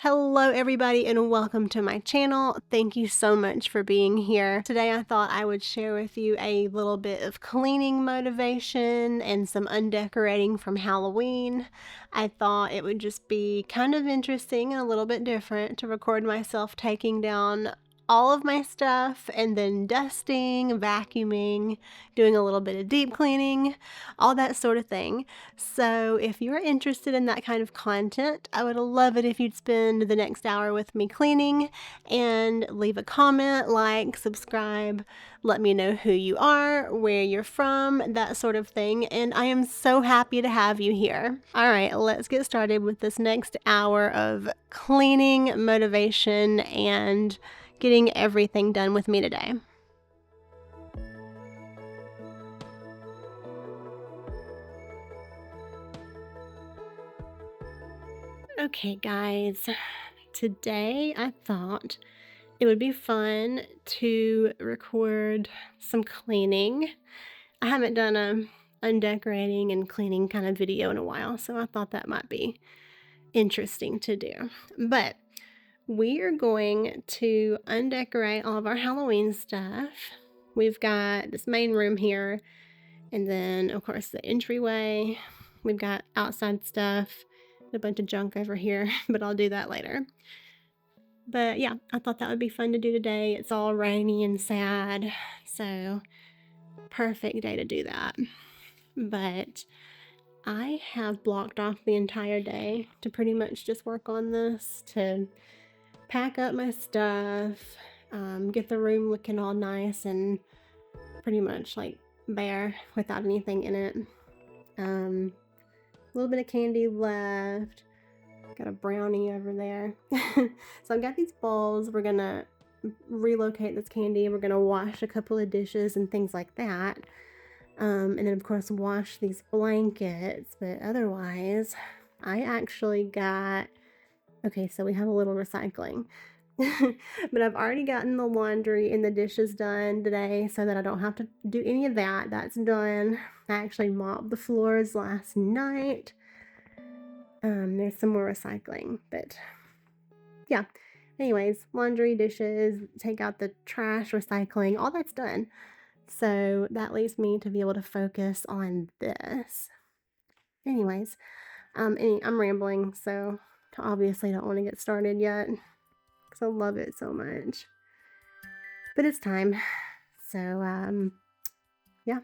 Hello everybody and welcome to my channel. Thank you so much for being here. Today I thought I would share with you a little bit of cleaning motivation and some undecorating from Halloween. I thought it would just be kind of interesting and a little bit different to record myself taking down all of my stuff and then dusting, vacuuming, doing a little bit of deep cleaning, all that sort of thing. So if you're interested in that kind of content, I would love it if you'd spend the next hour with me cleaning and leave a comment, like, subscribe, let me know who you are, where you're from, that sort of thing, and I am so happy to have you here. All right, let's get started with this next hour of cleaning motivation and getting everything done with me today. Okay, guys, today I thought it would be fun to record some cleaning. I haven't done a undecorating and cleaning kind of video in a while, so I thought that might be interesting to do. But we are going to undecorate all of our Halloween stuff. We've got this main room here, and then, of course, the entryway. We've got outside stuff, a bunch of junk over here, but I'll do that later. But yeah, I thought that would be fun to do today. It's all rainy and sad, so perfect day to do that. But I have blocked off the entire day to pretty much just work on this, to pack up my stuff, get the room looking all nice and pretty much like bare without anything in it. A little bit of candy left. Got a brownie over there. So I've got these bowls. We're gonna relocate this candy. We're gonna wash a couple of dishes and things like that. And then of course wash these blankets. But otherwise, I actually got, okay, so we have a little recycling. But I've already gotten the laundry and the dishes done today so that I don't have to do any of that. That's done. I actually mopped the floors last night. There's some more recycling, but yeah. Anyways, laundry, dishes, take out the trash, recycling, all that's done. So that leaves me to be able to focus on this. Anyways, I'm rambling, so obviously don't want to get started yet because I love it so much. But it's time. So, yeah.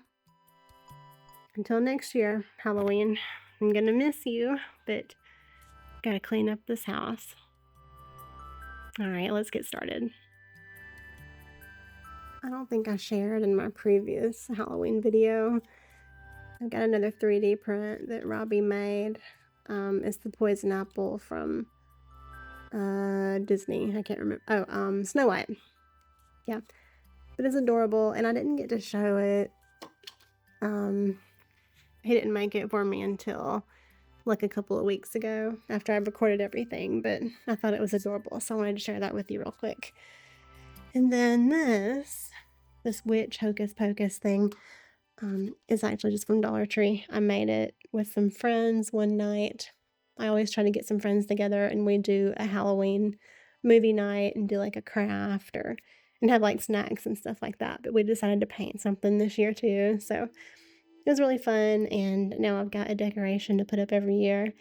Until next year, Halloween. I'm gonna miss you, but gotta clean up this house. All right, let's get started. I don't think I shared in my previous Halloween video. I've got another 3D print that Robbie made. It's the poison apple from Disney. I can't remember. Oh, Snow White. Yeah, but it's adorable, and I didn't get to show it. He didn't make it for me until like a couple of weeks ago after I recorded everything, but I thought it was adorable, so I wanted to share that with you real quick. And then this witch hocus pocus thing is actually just from Dollar Tree. I made it with some friends one night. I always try to get some friends together and we do a Halloween movie night and do like a craft and have like snacks and stuff like that. But we decided to paint something this year too, so it was really fun, and now I've got a decoration to put up every year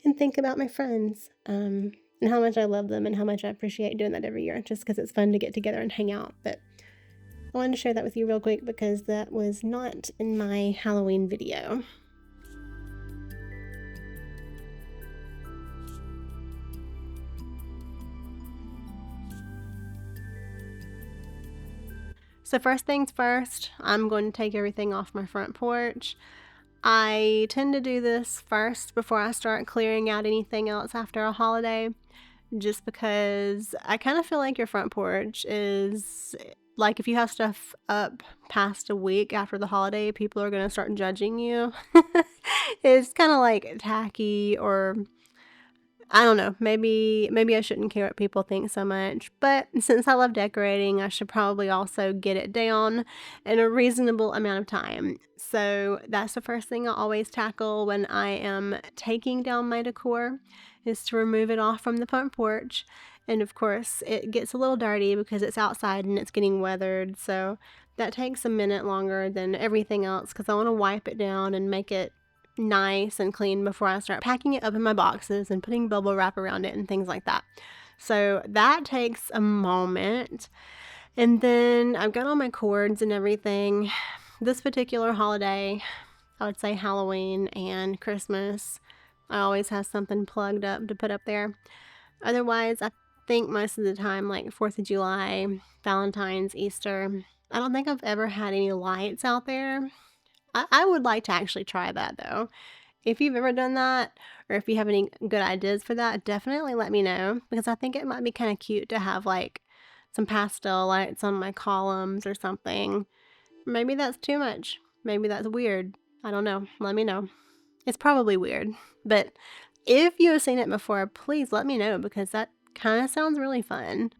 and think about my friends and how much I love them and how much I appreciate doing that every year, just because it's fun to get together and hang out. But I wanted to share that with you real quick because that was not in my Halloween video. So first things first, I'm going to take everything off my front porch. I tend to do this first before I start clearing out anything else after a holiday, just because I kind of feel like your front porch is, like, if you have stuff up past a week after the holiday, people are going to start judging you. It's kind of like tacky, or I don't know, maybe I shouldn't care what people think so much, but since I love decorating, I should probably also get it down in a reasonable amount of time. So that's the first thing I always tackle when I am taking down my decor, is to remove it off from the front porch. And of course, it gets a little dirty because it's outside and it's getting weathered, so that takes a minute longer than everything else because I want to wipe it down and make it nice and clean before I start packing it up in my boxes and putting bubble wrap around it and things like that. So that takes a moment. And then I've got all my cords and everything. This particular holiday, I would say Halloween and Christmas, I always have something plugged up to put up there. Otherwise, I think most of the time, like 4th of July, Valentine's, Easter, I don't think I've ever had any lights out there. I would like to actually try that though. If you've ever done that, or if you have any good ideas for that, definitely let me know, because I think it might be kind of cute to have like some pastel lights on my columns or something. Maybe that's too much. Maybe that's weird. I don't know. Let me know. It's probably weird, but if you have seen it before, please let me know, because that kind of sounds really fun.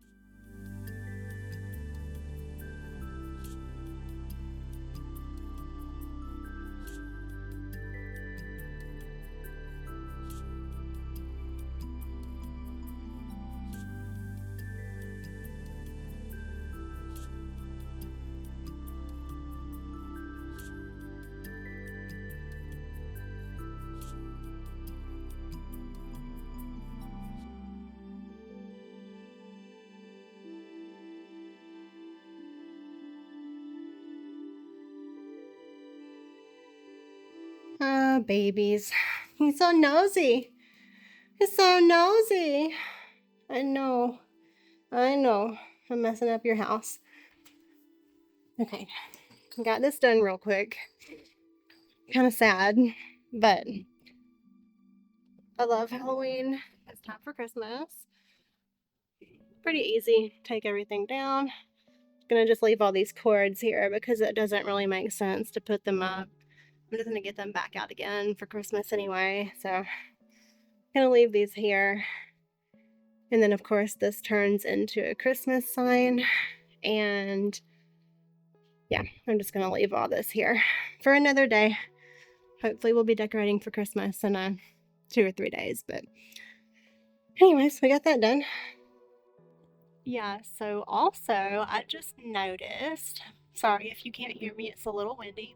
Ah, babies. He's so nosy. He's so nosy. I know. I know. I'm messing up your house. Okay. Got this done real quick. Kind of sad, but I love Halloween. It's time for Christmas. Pretty easy. Take everything down. Gonna just leave all these cords here because it doesn't really make sense to put them up. I'm just gonna get them back out again for Christmas anyway. So gonna leave these here. And then of course this turns into a Christmas sign. And yeah, I'm just gonna leave all this here for another day. Hopefully we'll be decorating for Christmas in 2 or 3 days. But anyways, we got that done. Yeah, so also I just noticed, sorry if you can't hear me, it's a little windy.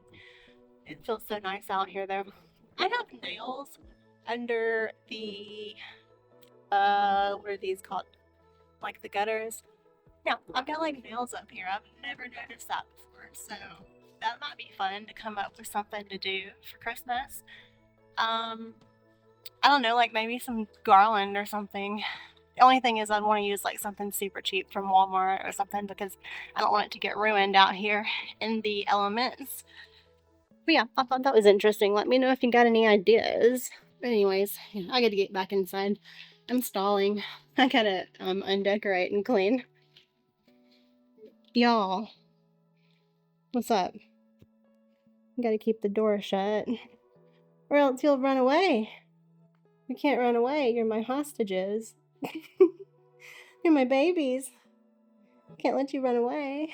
It feels so nice out here though. I have nails under the what are these called? Like the gutters. Now, I've got like nails up here. I've never noticed that before. So that might be fun to come up with something to do for Christmas. I don't know, like maybe some garland or something. The only thing is I'd want to use like something super cheap from Walmart or something, because I don't want it to get ruined out here in the elements. But yeah, I thought that was interesting. Let me know if you got any ideas. But anyways, yeah, I gotta get back inside. I'm stalling. I gotta undecorate and clean. Y'all, what's up? You gotta keep the door shut, or else you'll run away. You can't run away. You're my hostages. You're my babies. Can't let you run away.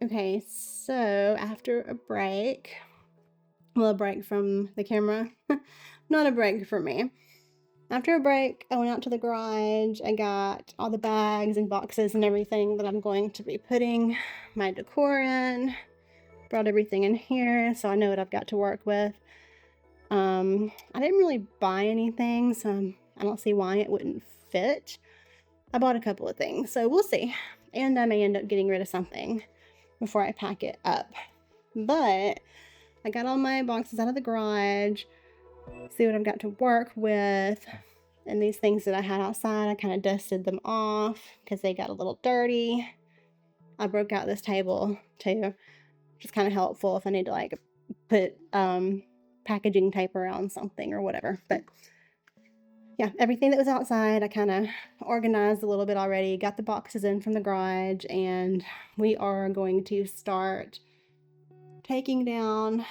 Okay, so after a break, well, a break from the camera, not a break for me. After a break, I went out to the garage. I got all the bags and boxes and everything that I'm going to be putting my decor in. Brought everything in here, so I know what I've got to work with. I didn't really buy anything, so I don't see why it wouldn't fit. I bought a couple of things, so we'll see. And I may end up getting rid of something before I pack it up. But I got all my boxes out of the garage, see what I've got to work with. And these things that I had outside, I kind of dusted them off because they got a little dirty. I broke out this table too, which is kind of helpful if I need to like put packaging tape around something or whatever. But yeah, everything that was outside I kind of organized a little bit already, got the boxes in from the garage, and we are going to start taking down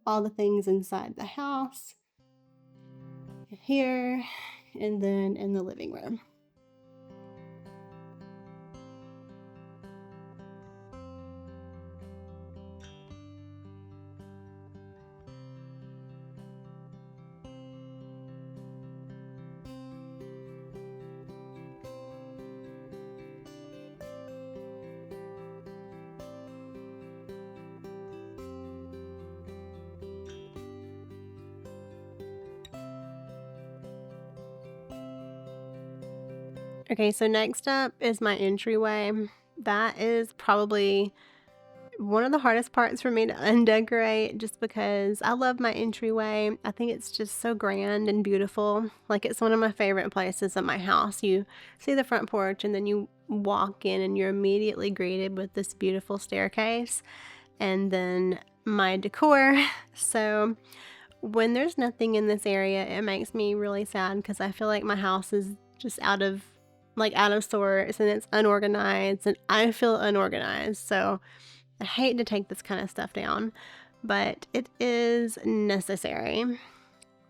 all the things inside the house. here, and then in the living room. Okay, so next up is my entryway. That is probably one of the hardest parts for me to undecorate just because I love my entryway. I think it's just so grand and beautiful. Like, it's one of my favorite places at my house. You see the front porch and then you walk in and you're immediately greeted with this beautiful staircase and then my decor. So when there's nothing in this area, it makes me really sad because I feel like my house is just out of sorts and it's unorganized and I feel unorganized. So I hate to take this kind of stuff down, but it is necessary.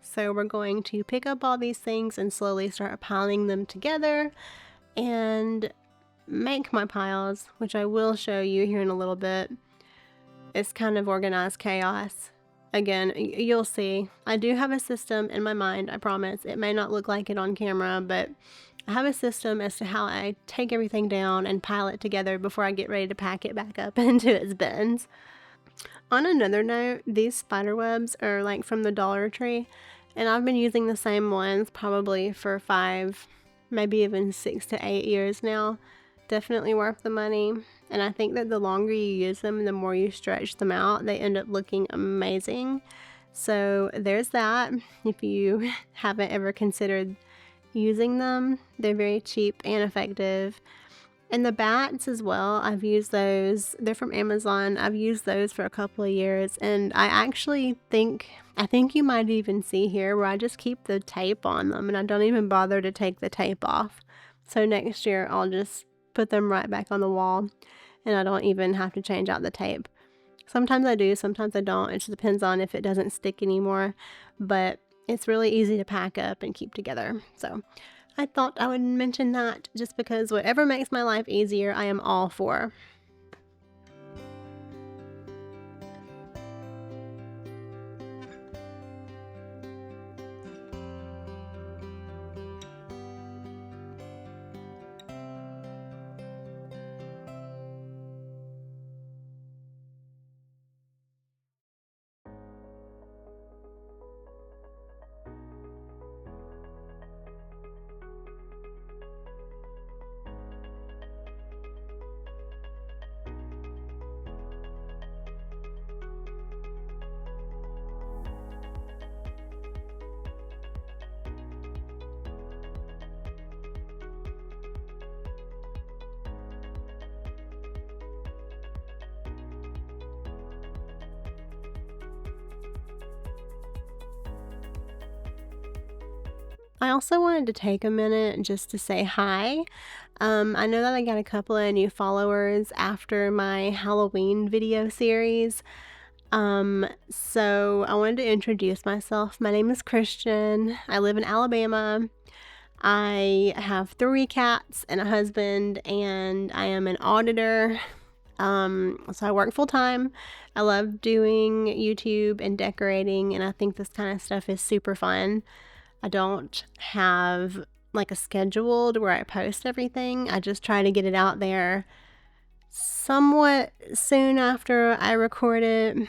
So we're going to pick up all these things and slowly start piling them together and make my piles, which I will show you here in a little bit. It's kind of organized chaos. Again, you'll see. I do have a system in my mind, I promise. It may not look like it on camera, but I have a system as to how I take everything down and pile it together before I get ready to pack it back up into its bins. On another note, these spider webs are like from the Dollar Tree, and I've been using the same ones probably for 5, maybe even 6 to 8 years now. Definitely worth the money. And I think that the longer you use them, the more you stretch them out, they end up looking amazing. So there's that. If you haven't ever considered using them, they're very cheap and effective. And the bats as well, I've used those. They're from Amazon. I've used those for a couple of years, and I think you might even see here where I just keep the tape on them and I don't even bother to take the tape off. So next year I'll just put them right back on the wall and I don't even have to change out the tape. Sometimes I do, sometimes I don't. It just depends on if it doesn't stick anymore, but it's really easy to pack up and keep together. So I thought I would mention that just because whatever makes my life easier, I am all for. I also wanted to take a minute just to say hi. I know that I got a couple of new followers after my Halloween video series. So I wanted to introduce myself. My name is Christian. I live in Alabama. I have 3 cats and a husband, and I am an auditor. So I work full time. I love doing YouTube and decorating, and I think this kind of stuff is super fun. I don't have like a schedule to where I post everything. I just try to get it out there somewhat soon after I record it.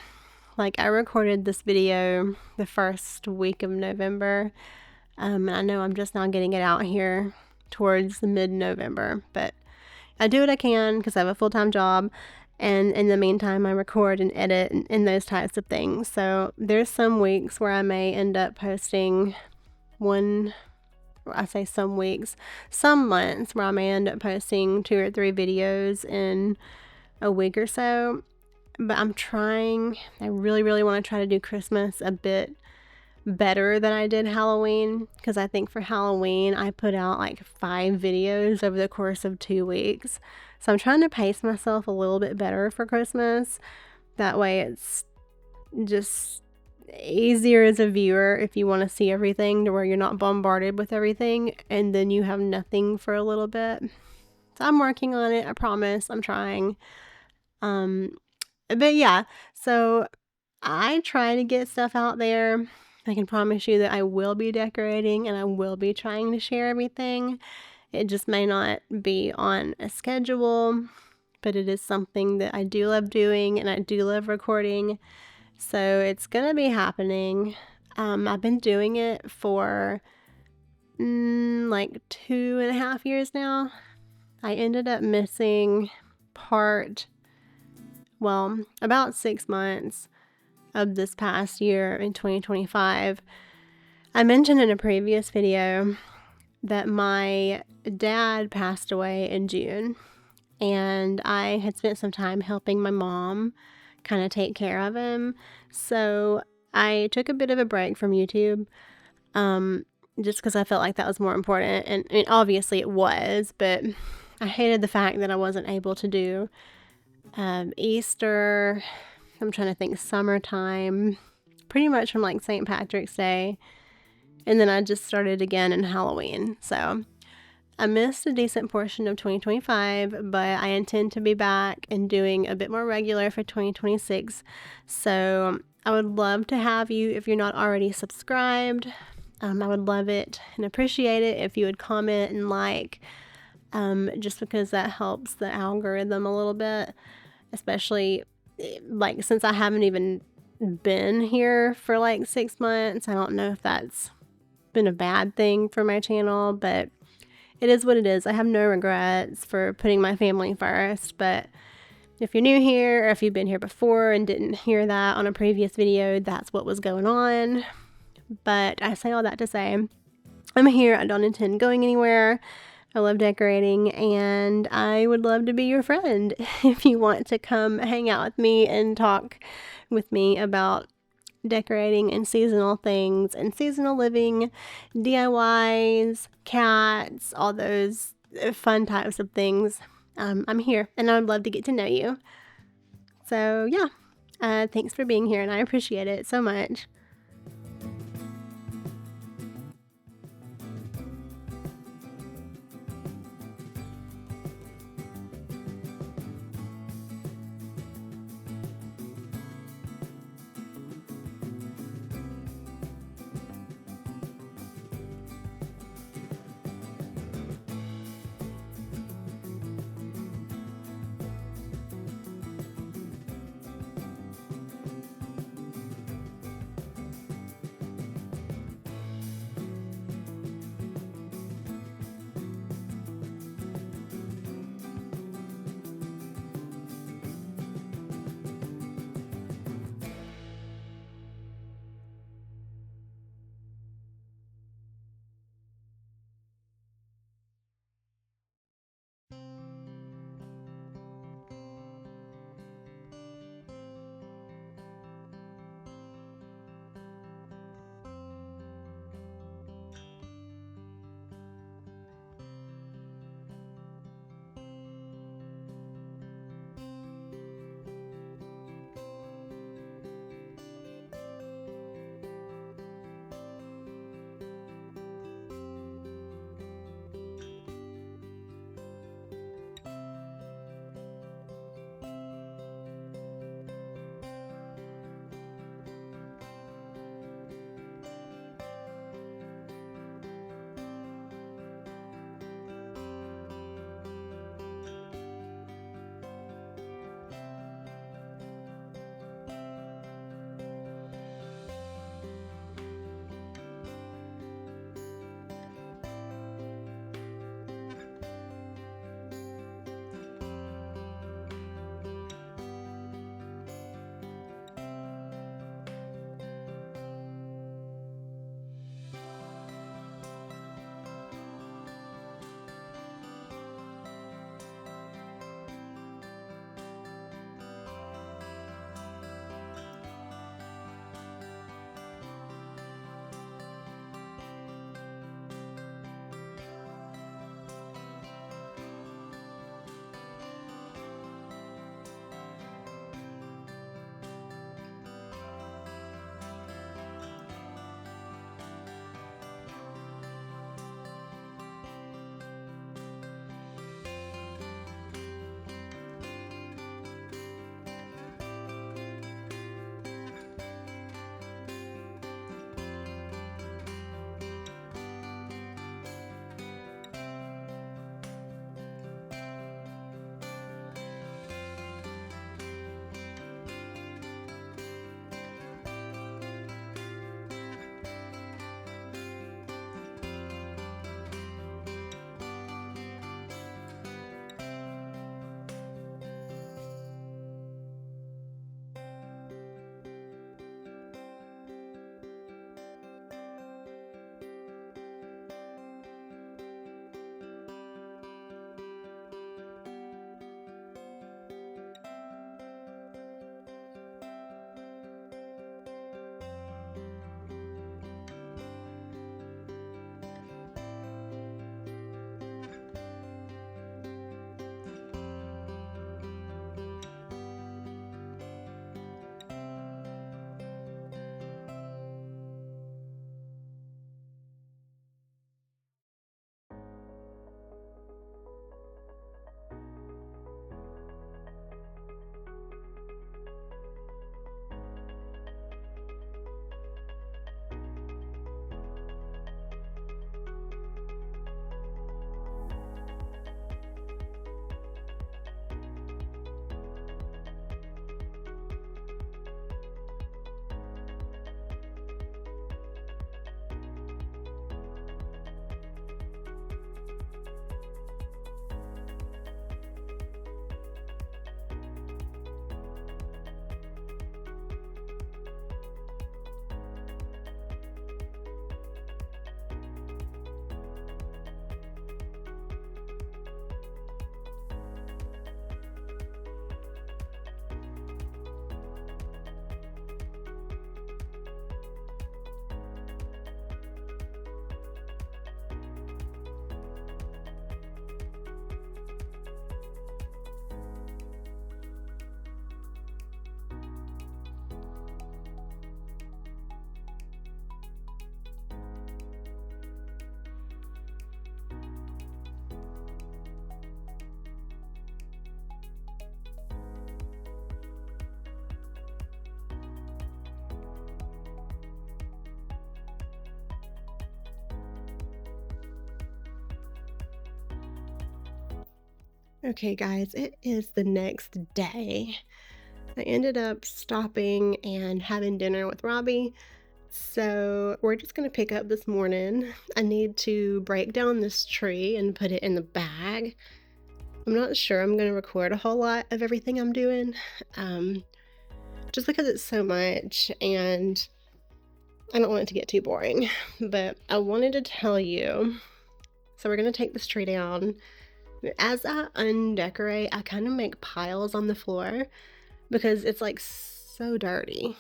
Like, I recorded this video the first week of November. And I know I'm just now getting it out here towards the mid-November, but I do what I can because I have a full-time job. And in the meantime, I record and edit and those types of things. So there's some weeks where I may end up posting some months where I may end up posting 2 or 3 videos in a week or so. But I really, really want to try to do Christmas a bit better than I did Halloween, because I think for Halloween I put out like 5 videos over the course of 2 weeks. So I'm trying to pace myself a little bit better for Christmas. That way it's just easier as a viewer if you want to see everything to where you're not bombarded with everything and then you have nothing for a little bit. So I'm working on it. I promise. I'm trying. But yeah, so I try to get stuff out there. I can promise you that I will be decorating and I will be trying to share everything. It just may not be on a schedule, but it is something that I do love doing and I do love recording. So it's going to be happening. I've been doing it for like 2.5 years now. I ended up missing about 6 months of this past year in 2025. I mentioned in a previous video that my dad passed away in June, and I had spent some time helping my mom kind of take care of him. So I took a bit of a break from YouTube, just because I felt like that was more important. And I mean, obviously it was, but I hated the fact that I wasn't able to do Easter. I'm trying to think, summertime, pretty much from like St. Patrick's Day. And then I just started again in Halloween. So I missed a decent portion of 2025, but I intend to be back and doing a bit more regular for 2026. So I would love to have you, if you're not already subscribed, I would love it and appreciate it if you would comment and like, just because that helps the algorithm a little bit, especially like since I haven't even been here for like 6 months. I don't know if that's been a bad thing for my channel, but it is what it is. I have no regrets for putting my family first. But if you're new here or if you've been here before and didn't hear that on a previous video, that's what was going on. But I say all that to say I'm here. I don't intend going anywhere. I love decorating, and I would love to be your friend if you want to come hang out with me and talk with me about decorating and seasonal things and seasonal living, DIYs, cats, all those fun types of things. I'm here, and I would love to get to know you. So yeah, thanks for being here, and I appreciate it so much. Okay, guys, it is the next day. I ended up stopping and having dinner with Robbie. So we're just gonna pick up this morning. I need to break down this tree and put it in the bag. I'm not sure I'm gonna record a whole lot of everything I'm doing, um, just because it's so much and I don't want it to get too boring. But I wanted to tell you, so we're gonna take this tree down. As I undecorate, I kind of make piles on the floor because it's like so dirty.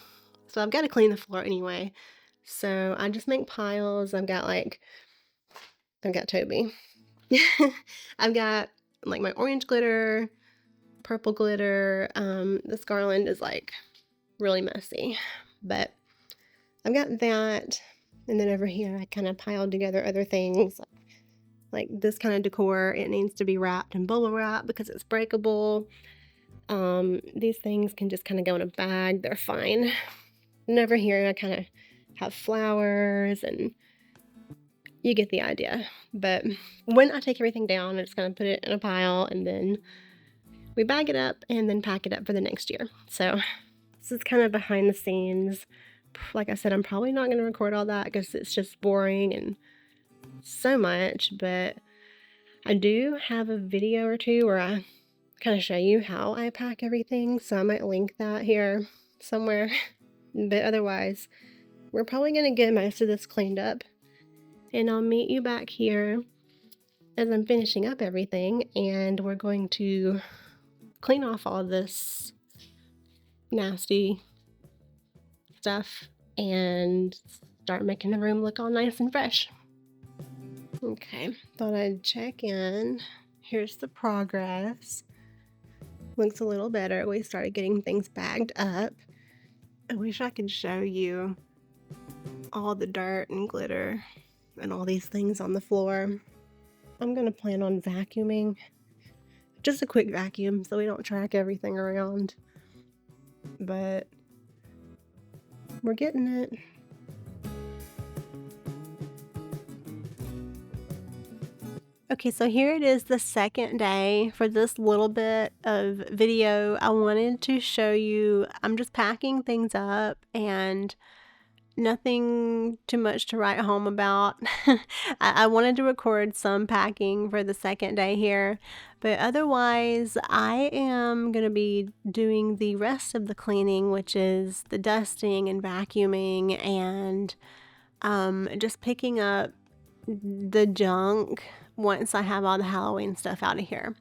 So I've got to clean the floor anyway. So I just make piles. I've got Toby. I've got like my orange glitter, purple glitter. This garland is like really messy, but I've got that. And then over here, I kind of piled together other things like this kind of decor. It needs to be wrapped in bubble wrap because it's breakable. These things can just kind of go in a bag. They're fine. And over here, I kind of have flowers and you get the idea. But when I take everything down, I'm just going to put it in a pile and then we bag it up and then pack it up for the next year. So this is kind of behind the scenes. Like I said, I'm probably not going to record all that because it's just boring and so much, but I do have a video or two where I kind of show you how I pack everything, so I might link that here somewhere. But otherwise, we're probably going to get most of this cleaned up, and I'll meet you back here as I'm finishing up everything, and we're going to clean off all this nasty stuff and start making the room look all nice and fresh. Okay, thought I'd check in. Here's the progress. Looks a little better. We started getting things bagged up. I wish I could show you all the dirt and glitter and all these things on the floor. I'm gonna plan on vacuuming. Just a quick vacuum so we don't track everything around. But we're getting it. Okay, so here it is, the second day. For this little bit of video, I wanted to show you, I'm just packing things up and nothing too much to write home about. I wanted to record some packing for the second day here, but otherwise I am going to be doing the rest of the cleaning, which is the dusting and vacuuming and just picking up the junk once I have all the Halloween stuff out of here.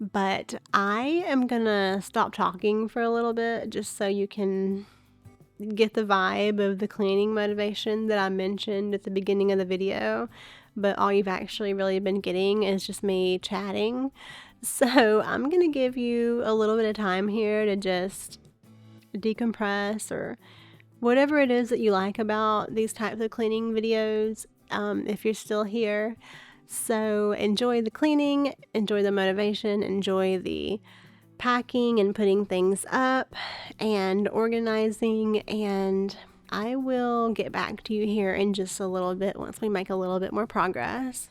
But I am gonna stop talking for a little bit just so you can get the vibe of the cleaning motivation that I mentioned at the beginning of the video, but all you've actually really been getting is just me chatting. So I'm gonna give you a little bit of time here to just decompress or whatever it is that you like about these types of cleaning videos, if you're still here. So enjoy the cleaning, enjoy the motivation, enjoy the packing and putting things up and organizing, and I will get back to you here in just a little bit once we make a little bit more progress.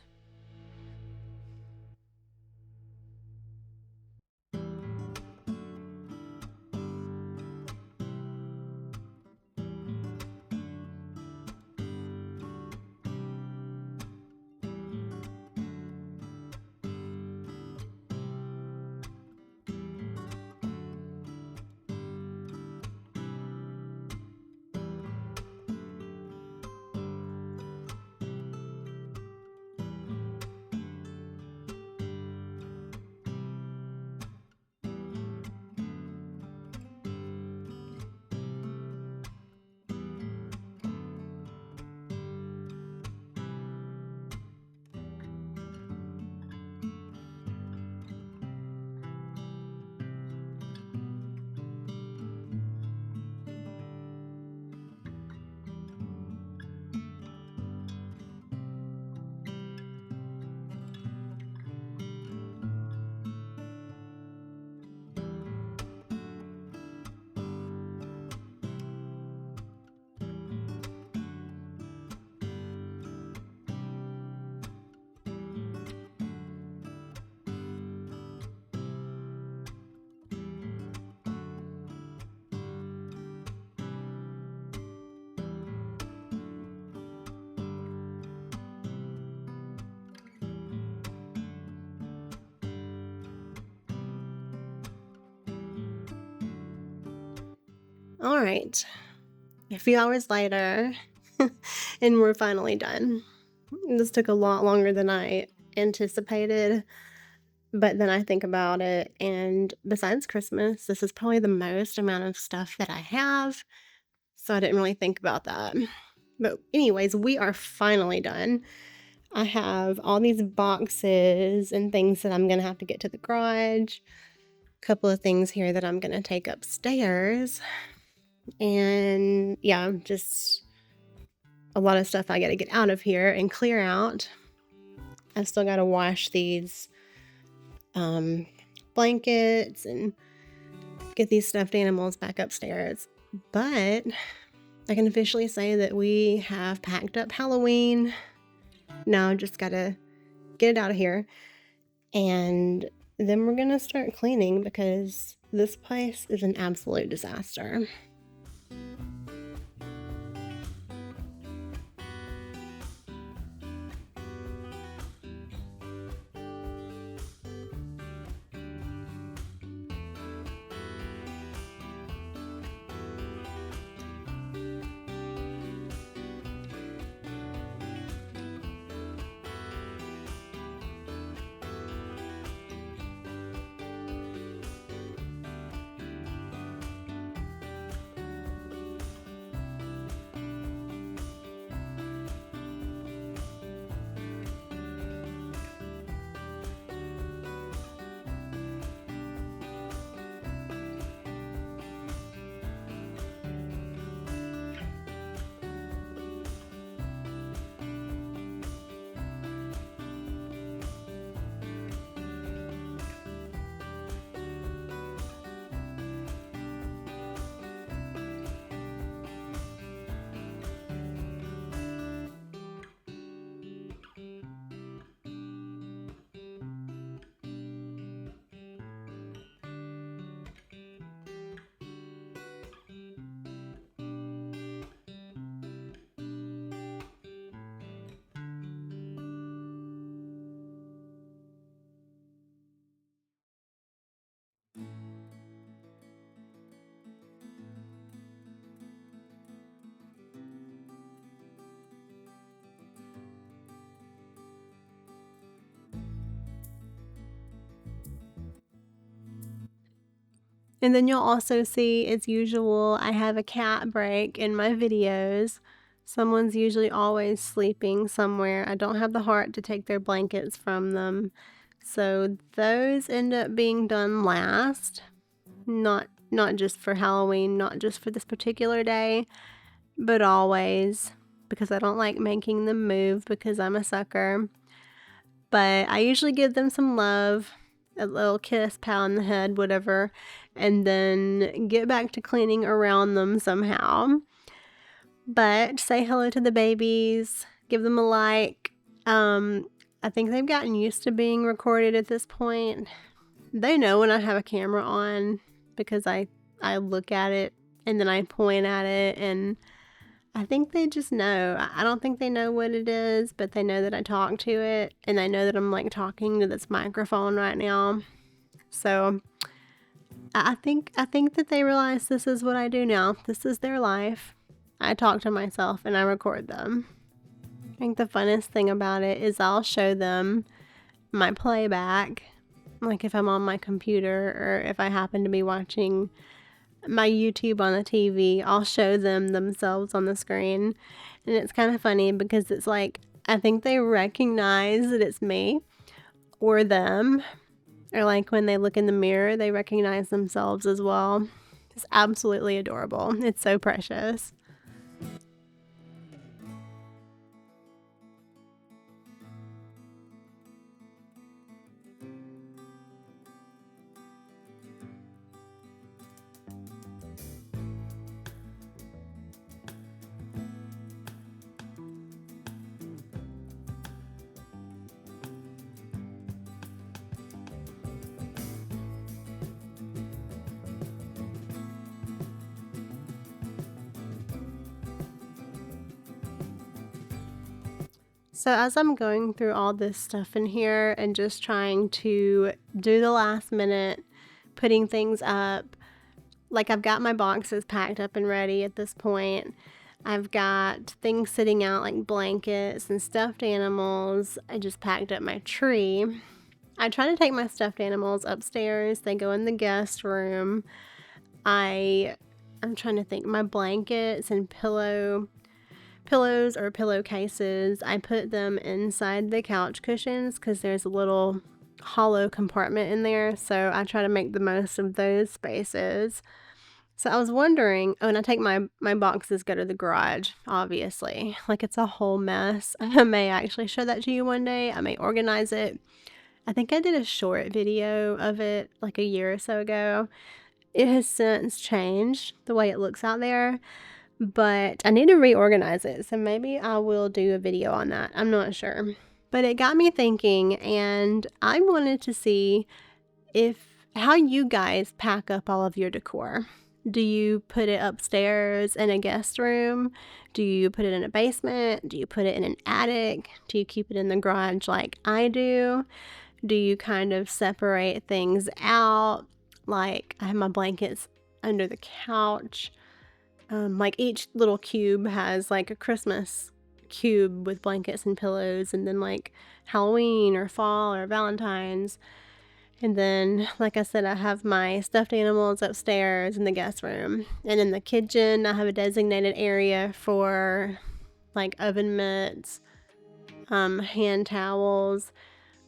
All right, a few hours later, and we're finally done. This took a lot longer than I anticipated, but then I think about it, and besides Christmas, this is probably the most amount of stuff that I have, so I didn't really think about that. But anyways, we are finally done. I have all these boxes and things that I'm gonna have to get to the garage. A couple of things here that I'm gonna take upstairs. And yeah, just a lot of stuff I gotta get out of here and clear out. I've still gotta wash these blankets and get these stuffed animals back upstairs. But I can officially say that we have packed up Halloween. Now I just gotta get it out of here. And then we're gonna start cleaning because this place is an absolute disaster. And then you'll also see, as usual, I have a cat break in my videos. Someone's usually always sleeping somewhere. I don't have the heart to take their blankets from them. So those end up being done last. Not just for Halloween, not just for this particular day, but always, because I don't like making them move because I'm a sucker. But I usually give them some love, a little kiss, pat on the head, whatever, and then get back to cleaning around them somehow. But say hello to the babies, give them a like. I think they've gotten used to being recorded at this point. They know when I have a camera on because I look at it and then I point at it, and I think they just know. I don't think they know what it is, but they know that I talk to it, and they know that I'm like talking to this microphone right now. So I think that they realize this is what I do now. This is their life. I talk to myself and I record them. I think the funnest thing about it is I'll show them my playback, like if I'm on my computer or if I happen to be watching my YouTube on the TV, I'll show them themselves on the screen. And it's kind of funny because it's like, I think they recognize that it's me or them. Or like when they look in the mirror, they recognize themselves as well. It's absolutely adorable. It's so precious. So as I'm going through all this stuff in here and just trying to do the last minute, putting things up, like I've got my boxes packed up and ready at this point. I've got things sitting out like blankets and stuffed animals. I just packed up my tree. I try to take my stuffed animals upstairs. They go in the guest room. I'm trying to think. My blankets and pillows or pillowcases, I put them inside the couch cushions because there's a little hollow compartment in there. So I try to make the most of those spaces. So I was wondering, oh, and I take my boxes go to the garage, obviously. Like it's a whole mess. I may actually show that to you one day. I may organize it. I think I did a short video of it like a year or so ago. It has since changed the way it looks out there, but I need to reorganize it. So maybe I will do a video on that. I'm not sure. But it got me thinking, and I wanted to see how you guys pack up all of your decor. Do you put it upstairs in a guest room? Do you put it in a basement? Do you put it in an attic? Do you keep it in the garage like I do? Do you kind of separate things out? Like I have my blankets under the couch. Like each little cube has like a Christmas cube with blankets and pillows, and then like Halloween or fall or Valentine's. And then, like I said, I have my stuffed animals upstairs in the guest room. And in the kitchen, I have a designated area for like oven mitts, hand towels,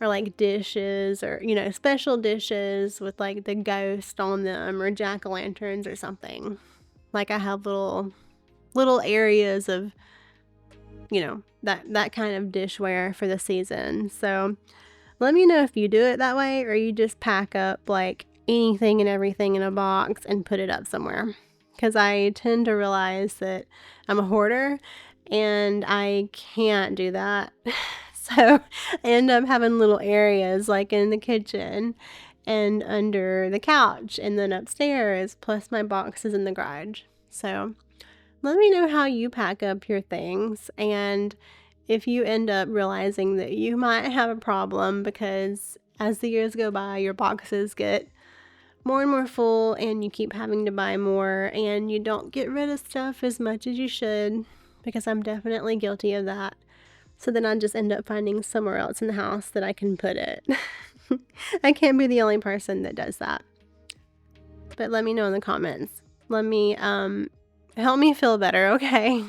or like dishes, or, special dishes with like the ghost on them, or jack-o'-lanterns or something. Like I have little areas of, that kind of dishware for the season. So let me know if you do it that way, or you just pack up like anything and everything in a box and put it up somewhere. Because I tend to realize that I'm a hoarder and I can't do that. So I end up having little areas like in the kitchen and under the couch and then upstairs, plus my boxes in the garage. So let me know how you pack up your things, and if you end up realizing that you might have a problem because as the years go by, your boxes get more and more full and you keep having to buy more and you don't get rid of stuff as much as you should, because I'm definitely guilty of that. So then I just end up finding somewhere else in the house that I can put it. I can't be the only person that does that. But let me know in the comments. Let me, help me feel better, okay?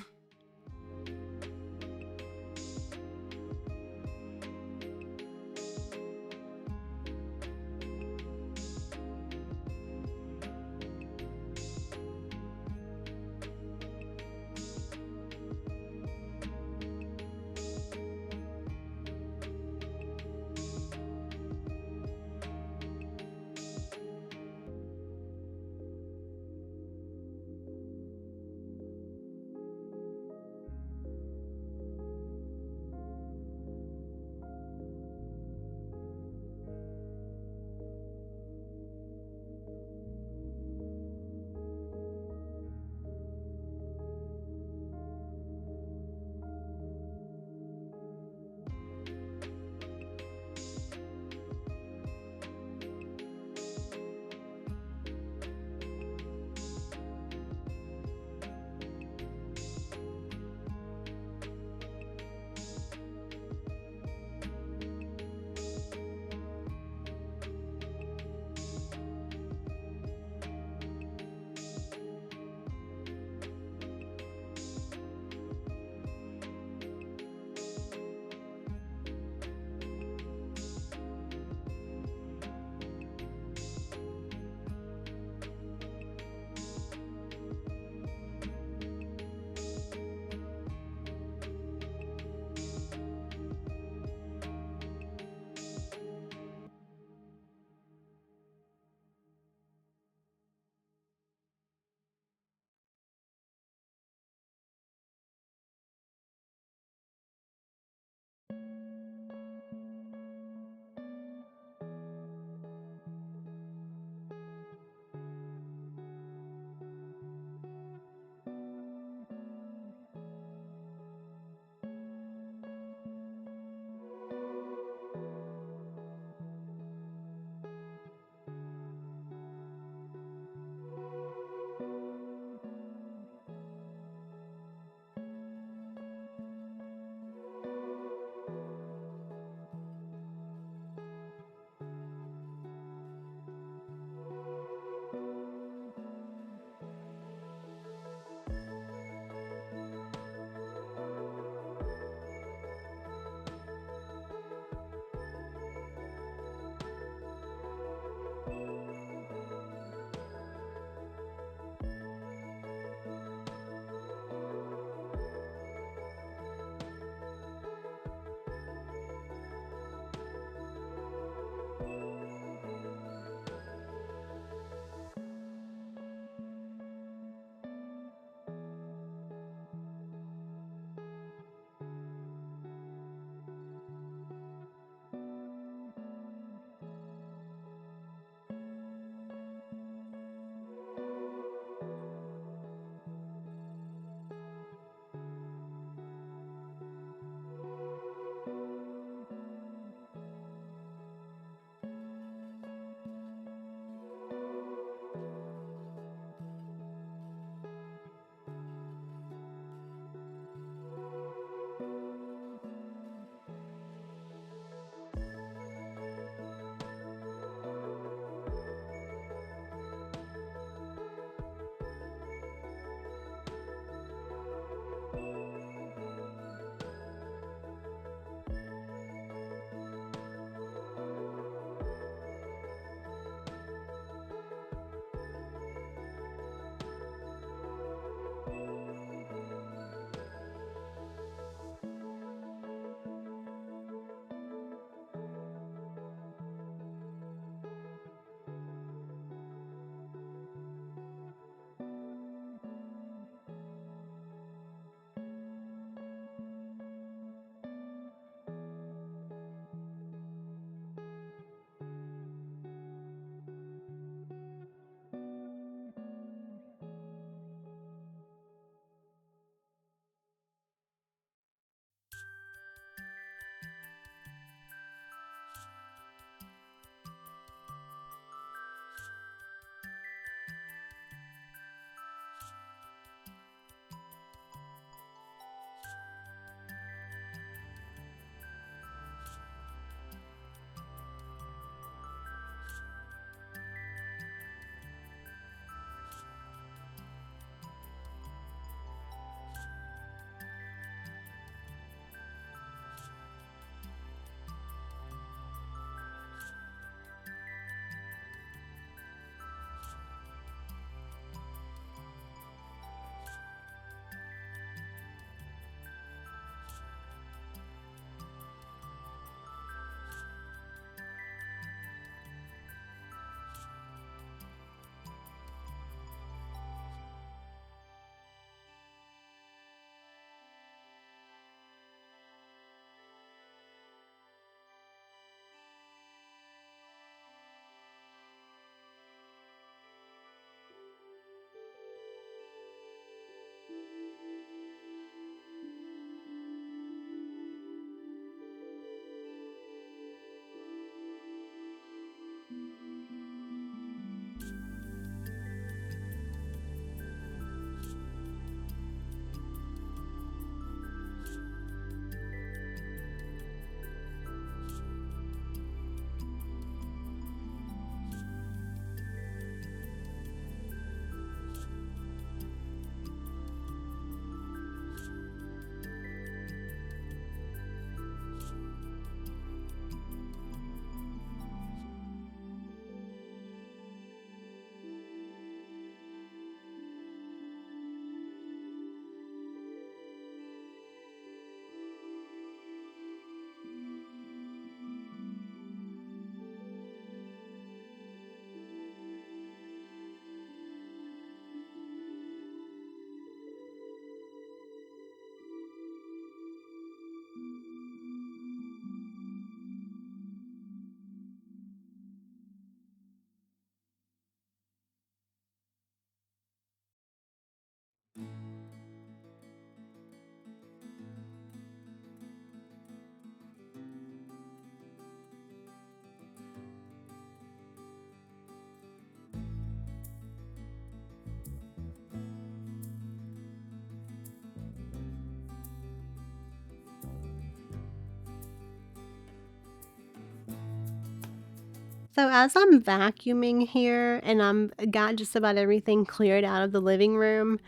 So as I'm vacuuming here and I'm got just about everything cleared out of the living room,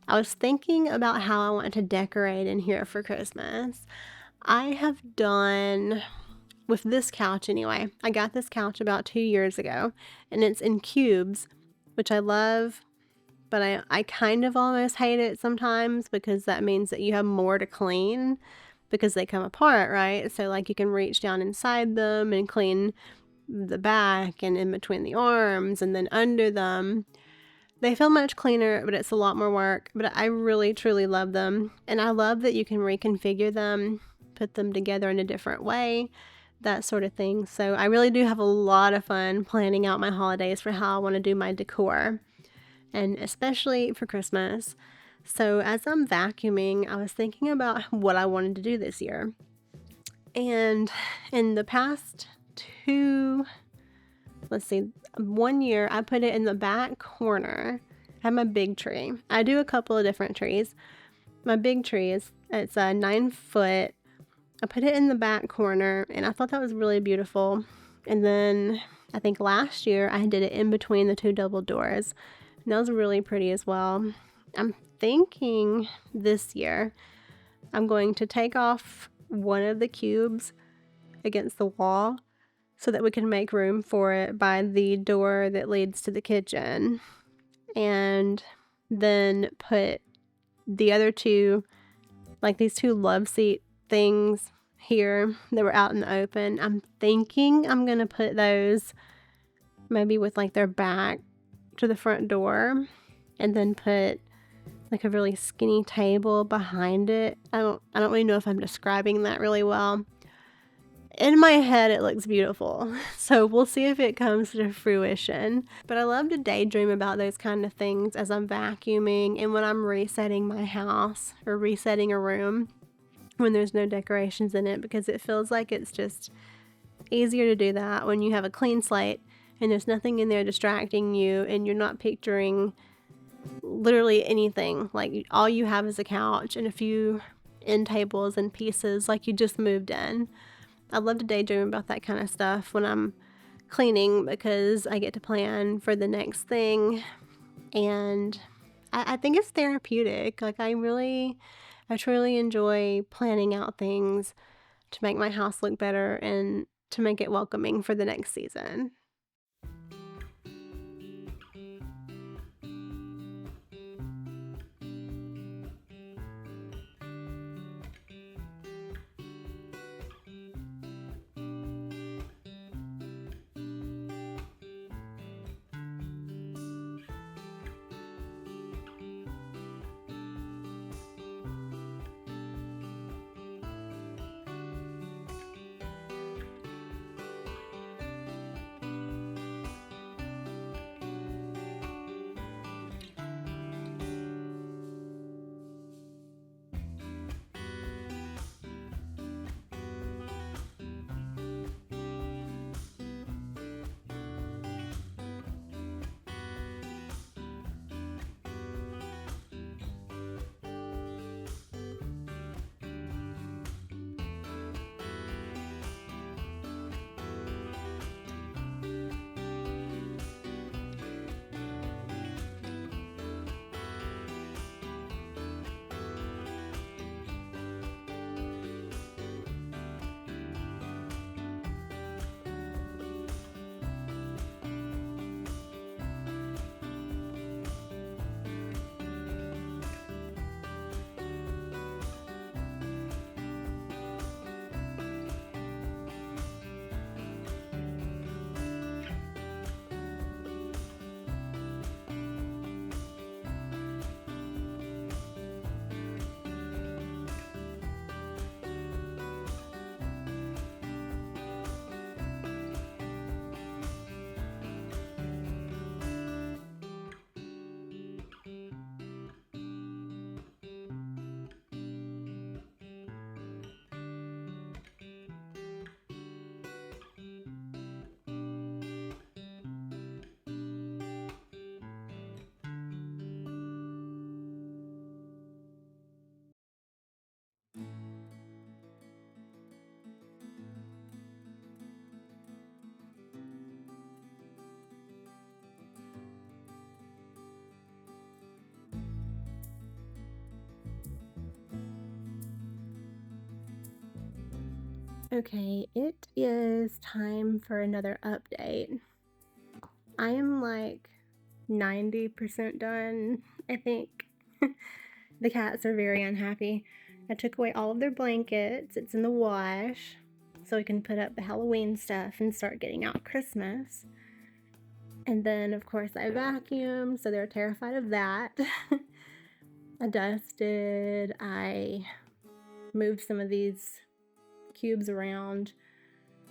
I was thinking about how I want to decorate in here for Christmas. I have done with this couch anyway. I got this couch about 2 years ago and it's in cubes, which I love, but I kind of almost hate it sometimes because that means that you have more to clean because they come apart, right? So like you can reach down inside them and clean the back and in between the arms and then under them. They feel much cleaner, but it's a lot more work. But I really, truly love them. And I love that you can reconfigure them, put them together in a different way, that sort of thing. So I really do have a lot of fun planning out my holidays for how I want to do my decor, and especially for Christmas. So as I'm vacuuming, I was thinking about what I wanted to do this year. And in the past one year I put it in the back corner. I have my big tree. I do a couple of different trees. My big tree it's a 9 foot. I put it in the back corner and I thought that was really beautiful. And then I think last year I did it in between the 2 double doors. And that was really pretty as well. I'm thinking this year I'm going to take off one of the cubes against the wall so that we can make room for it by the door that leads to the kitchen, and then put the other 2, like these 2 love seat things here that were out in the open. I'm thinking I'm gonna put those maybe with like their back to the front door, and then put like a really skinny table behind it. I don't really know if I'm describing that really well. In my head, it looks beautiful. So we'll see if it comes to fruition. But I love to daydream about those kind of things as I'm vacuuming and when I'm resetting my house or resetting a room when there's no decorations in it, because it feels like it's just easier to do that when you have a clean slate and there's nothing in there distracting you and you're not picturing literally anything. Like all you have is a couch and a few end tables and pieces like you just moved in. I love to daydream about that kind of stuff when I'm cleaning because I get to plan for the next thing, and I think it's therapeutic. Like I truly enjoy planning out things to make my house look better and to make it welcoming for the next season. Okay, it is time for another update. I am like 90% done, I think. The cats are very unhappy. I took away all of their blankets. It's in the wash, so we can put up the Halloween stuff and start getting out Christmas. And then, of course, I vacuumed, so they're terrified of that. I dusted. I moved some of these cubes around.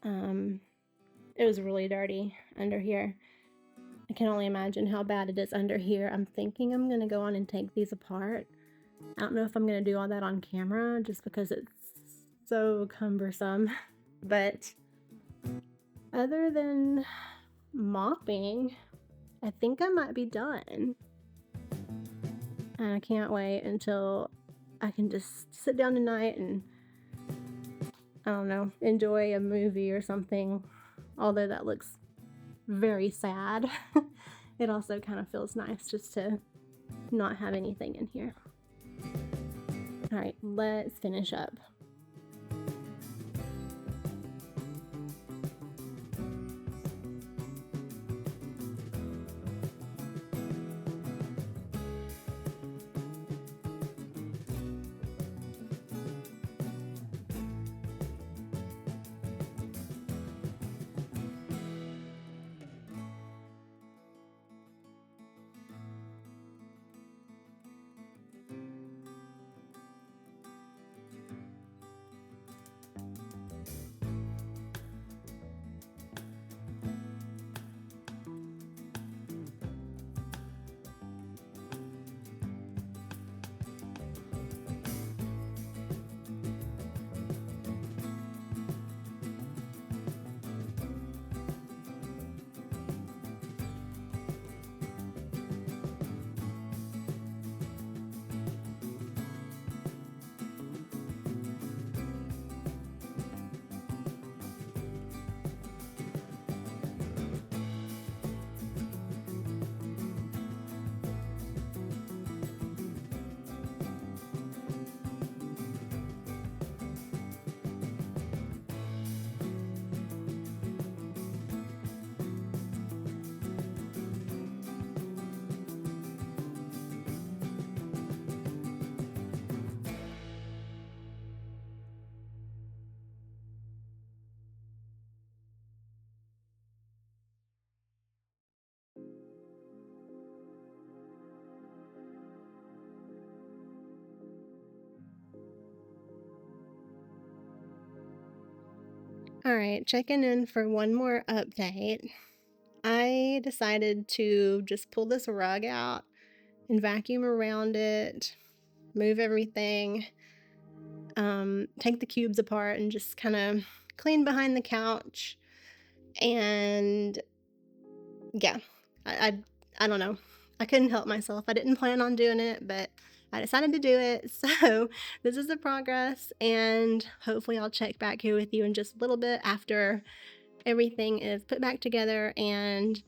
It was really dirty under here. I can only imagine how bad it is under here. I'm thinking I'm going to go on and take these apart. I don't know if I'm going to do all that on camera just because it's so cumbersome. But other than mopping, I think I might be done. And I can't wait until I can just sit down tonight and, I don't know, enjoy a movie or something. Although that looks very sad. It also kind of feels nice just to not have anything in here. All right, let's finish up. All right, checking in for one more update. I decided to just pull this rug out and vacuum around it, move everything, take the cubes apart and just kind of clean behind the couch. And yeah, I, I don't know. I couldn't help myself. I didn't plan on doing it, but I decided to do it. So this is the progress, and hopefully I'll check back here with you in just a little bit after everything is put back together and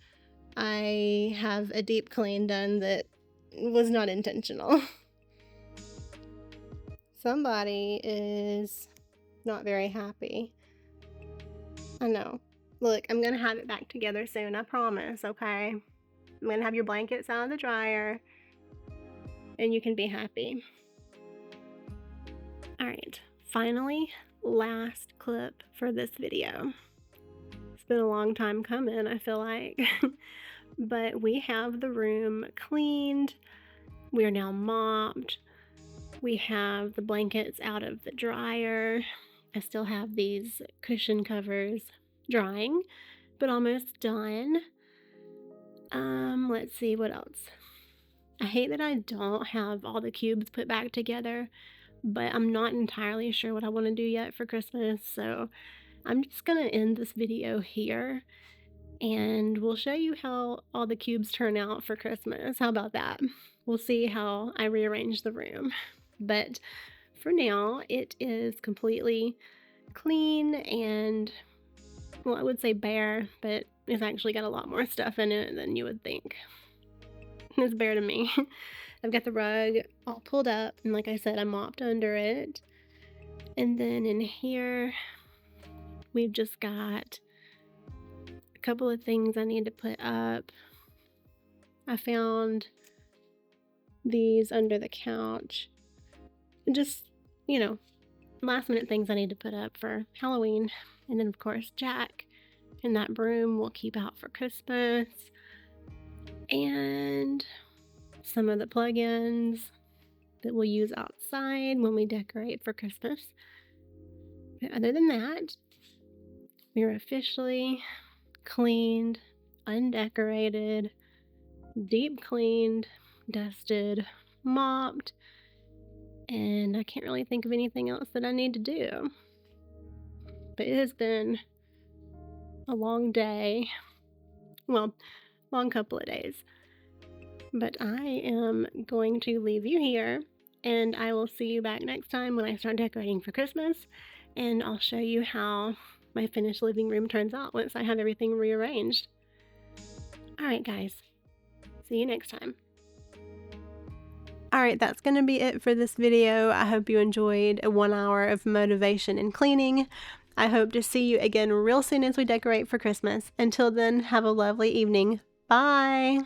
I have a deep clean done that was not intentional. Somebody is not very happy. I know. Look, I'm gonna have it back together soon, I promise, okay? I'm gonna have your blankets out of the dryer and you can be happy. All right, finally, last clip for this video. It's been a long time coming, I feel like. But we have the room cleaned. We are now mopped. We have the blankets out of the dryer. I still have these cushion covers drying, but almost done. Let's see what else. I hate that I don't have all the cubes put back together, but I'm not entirely sure what I want to do yet for Christmas, so I'm just gonna end this video here and we'll show you how all the cubes turn out for Christmas. How about that? We'll see how I rearrange the room. But for now, it is completely clean and, well, I would say bare, but it's actually got a lot more stuff in it than you would think. It's bare to me. I've got the rug all pulled up, and like I said, I mopped under it. And then in here, We've just got a couple of things I need to put up. I found these under the couch. Just, you know, last minute things I need to put up for Halloween. And then, of course, Jack and that broom we'll keep out for Christmas. And some of the plug-ins that we'll use outside when we decorate for Christmas. But other than that, we're officially cleaned, undecorated, deep cleaned, dusted, mopped, and I can't really think of anything else that I need to do. But it has been a long day, well, long couple of days. But I am going to leave you here, and I will see you back next time when I start decorating for Christmas, and I'll show you how my finished living room turns out once I have everything rearranged. Alright guys, see you next time. Alright, that's going to be it for this video. I hope you enjoyed a 1 hour of motivation and cleaning. I hope to see you again real soon as we decorate for Christmas. Until then, have a lovely evening. Bye!